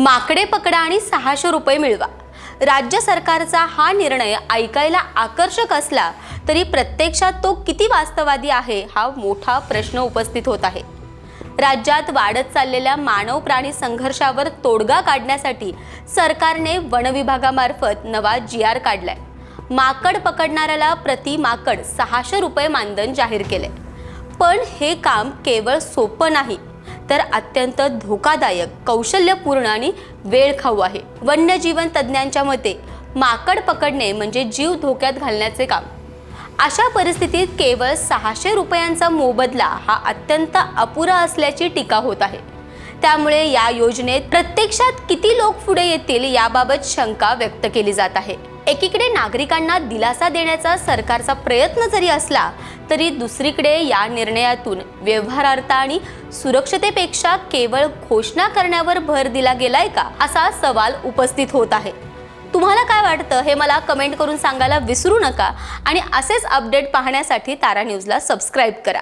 माकडे पकडा आणि 600 रुपये मिळवा। राज्य सरकारचा हा निर्णय ऐकायला आकर्षक असला तरी प्रत्यक्षात तो किती वास्तववादी आहे हा मोठा प्रश्न उपस्थित होत आहे। राज्यात वाढत चाललेल्या मानव प्राणी संघर्षावर तोडगा काढण्यासाठी सरकारने वन विभागामार्फत नवा GR काढलाय। माकड पकडणाऱ्याला प्रति माकड 600 रुपये मानधन जाहीर केले। पण हे काम केवळ सोपं नाही तर अत्यंत धोकादायक, कौशल्यपूर्ण आणि वेळखाऊ आहे। वन्यजीवन तज्ञांच्या मते माकड पकडणे म्हणजे जीव धोक्यात घालण्याचे काम। अशा परिस्थितीत केवळ 600 रुपयांचा मोबदला हा अत्यंत अपुरा असल्याची टीका होत आहे। त्यामुळे या योजनेत प्रत्यक्षात किती लोक पुढे येतील याबाबत शंका व्यक्त केली जात आहे। एकीकडे नागरिकांना दिलासा देण्याचा सरकारचा प्रयत्न जरी असला तरी दुसरीकडे या निर्णयातून व्यवहारार्थ आणि सुरक्षतेपेक्षा केवळ घोषणा करण्यावर भर दिला गेलाय का असा सवाल उपस्थित होत आहे। तुम्हाला काय वाटतं हे मला कमेंट करून सांगायला विसरू नका आणि असेच अपडेट पाहण्यासाठी तारा न्यूजला सबस्क्राइब करा।